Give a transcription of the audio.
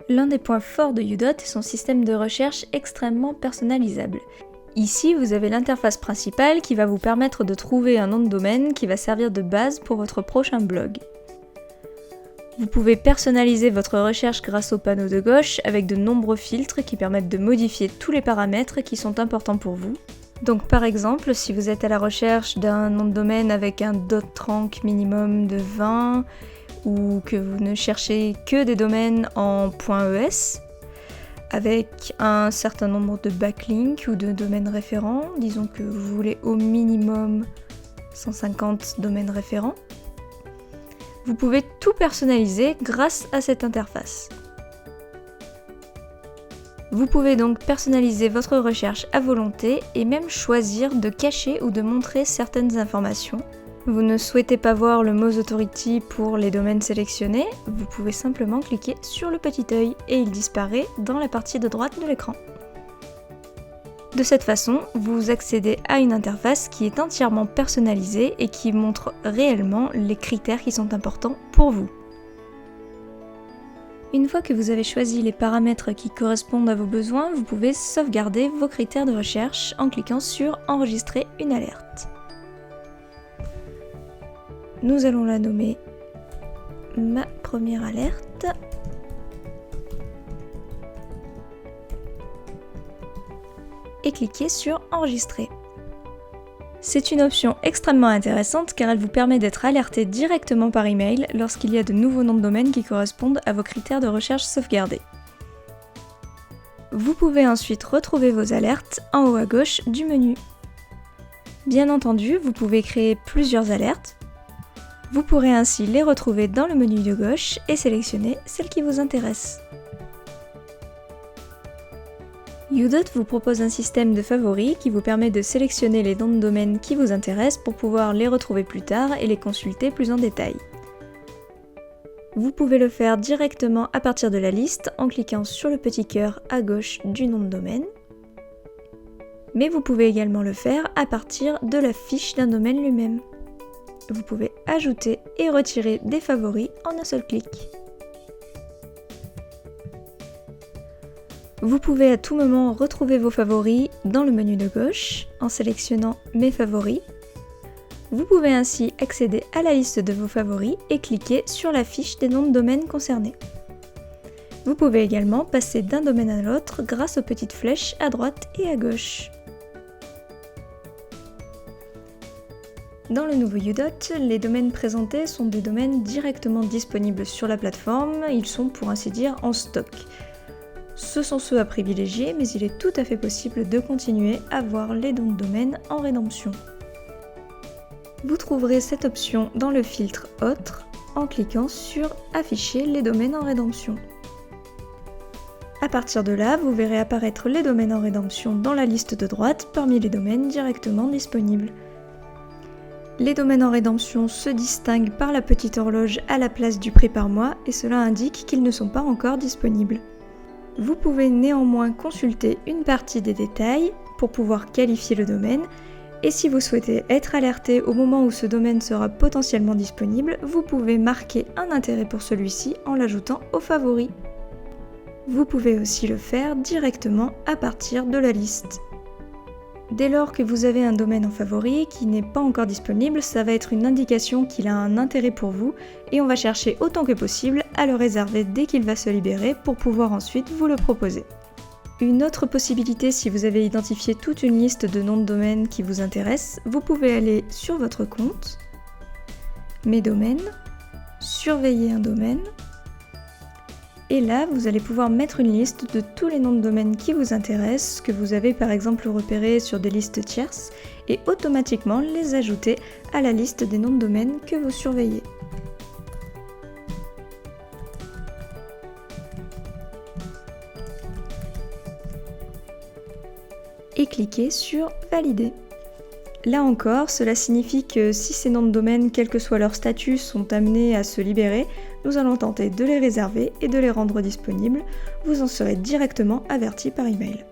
L'un des points forts de Udot est son système de recherche extrêmement personnalisable. Ici, vous avez l'interface principale qui va vous permettre de trouver un nom de domaine qui va servir de base pour votre prochain blog. Vous pouvez personnaliser votre recherche grâce au panneau de gauche avec de nombreux filtres qui permettent de modifier tous les paramètres qui sont importants pour vous. Donc par exemple, si vous êtes à la recherche d'un nom de domaine avec un .rank minimum de 20 ou que vous ne cherchez que des domaines en .es avec un certain nombre de backlinks ou de domaines référents, disons que vous voulez au minimum 150 domaines référents, vous pouvez tout personnaliser grâce à cette interface. Vous pouvez donc personnaliser votre recherche à volonté et même choisir de cacher ou de montrer certaines informations. Vous ne souhaitez pas voir le Moz Authority pour les domaines sélectionnés, vous pouvez simplement cliquer sur le petit œil et il disparaît dans la partie de droite de l'écran. De cette façon, vous accédez à une interface qui est entièrement personnalisée et qui montre réellement les critères qui sont importants pour vous. Une fois que vous avez choisi les paramètres qui correspondent à vos besoins, vous pouvez sauvegarder vos critères de recherche en cliquant sur « Enregistrer une alerte ». Nous allons la nommer « Ma première alerte ». Et cliquez sur Enregistrer. C'est une option extrêmement intéressante car elle vous permet d'être alerté directement par email lorsqu'il y a de nouveaux noms de domaine qui correspondent à vos critères de recherche sauvegardés. Vous pouvez ensuite retrouver vos alertes en haut à gauche du menu. Bien entendu, vous pouvez créer plusieurs alertes. Vous pourrez ainsi les retrouver dans le menu de gauche et sélectionner celle qui vous intéresse. Udot vous propose un système de favoris qui vous permet de sélectionner les noms de domaine qui vous intéressent pour pouvoir les retrouver plus tard et les consulter plus en détail. Vous pouvez le faire directement à partir de la liste en cliquant sur le petit cœur à gauche du nom de domaine. Mais vous pouvez également le faire à partir de la fiche d'un domaine lui-même. Vous pouvez ajouter et retirer des favoris en un seul clic. Vous pouvez à tout moment retrouver vos favoris dans le menu de gauche en sélectionnant « Mes favoris ». Vous pouvez ainsi accéder à la liste de vos favoris et cliquer sur la fiche des noms de domaine concernés. Vous pouvez également passer d'un domaine à l'autre grâce aux petites flèches à droite et à gauche. Dans le nouveau Udot, les domaines présentés sont des domaines directement disponibles sur la plateforme, ils sont pour ainsi dire en stock. Ce sont ceux à privilégier, mais il est tout à fait possible de continuer à voir les noms de domaine en rédemption. Vous trouverez cette option dans le filtre Autres en cliquant sur Afficher les domaines en rédemption. À partir de là, vous verrez apparaître les domaines en rédemption dans la liste de droite parmi les domaines directement disponibles. Les domaines en rédemption se distinguent par la petite horloge à la place du prix par mois et cela indique qu'ils ne sont pas encore disponibles. Vous pouvez néanmoins consulter une partie des détails pour pouvoir qualifier le domaine et si vous souhaitez être alerté au moment où ce domaine sera potentiellement disponible, vous pouvez marquer un intérêt pour celui-ci en l'ajoutant aux favoris. Vous pouvez aussi le faire directement à partir de la liste. Dès lors que vous avez un domaine en favori qui n'est pas encore disponible, ça va être une indication qu'il a un intérêt pour vous et on va chercher autant que possible à le réserver dès qu'il va se libérer pour pouvoir ensuite vous le proposer. Une autre possibilité, si vous avez identifié toute une liste de noms de domaine qui vous intéressent, vous pouvez aller sur votre compte, Mes domaines, Surveiller un domaine, et là, vous allez pouvoir mettre une liste de tous les noms de domaine qui vous intéressent, que vous avez par exemple repérés sur des listes tierces, et automatiquement les ajouter à la liste des noms de domaine que vous surveillez. Et cliquez sur Valider. Là encore, cela signifie que si ces noms de domaine, quel que soit leur statut, sont amenés à se libérer, nous allons tenter de les réserver et de les rendre disponibles. Vous en serez directement averti par email.